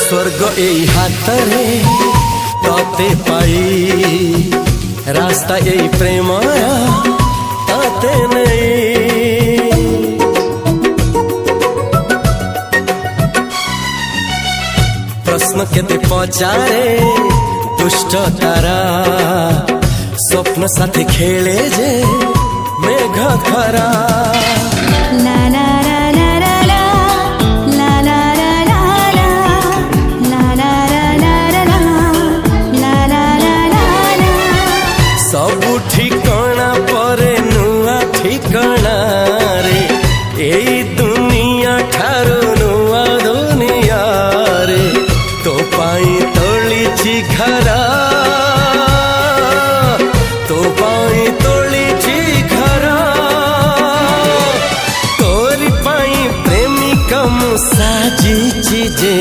स्वर्ग एई हातरे तते पाई रास्ता एई प्रेम तते नहीं। प्रश्न केते पचारे दुष्ट तारा स्वप्न साथी खेले जे मेघ खरा। ला ला ला ला ला ला ला ला ला ला ला ला ला ला। सबु ठिकाना परे नुआ ठिकाना रे एई दुनिया ठारू नुआ दुनिया रे। तो पाई तोलिछि घरा तो पाई तोलिछि घरा तोरी पाई प्रेमिका मु साजिछि जे।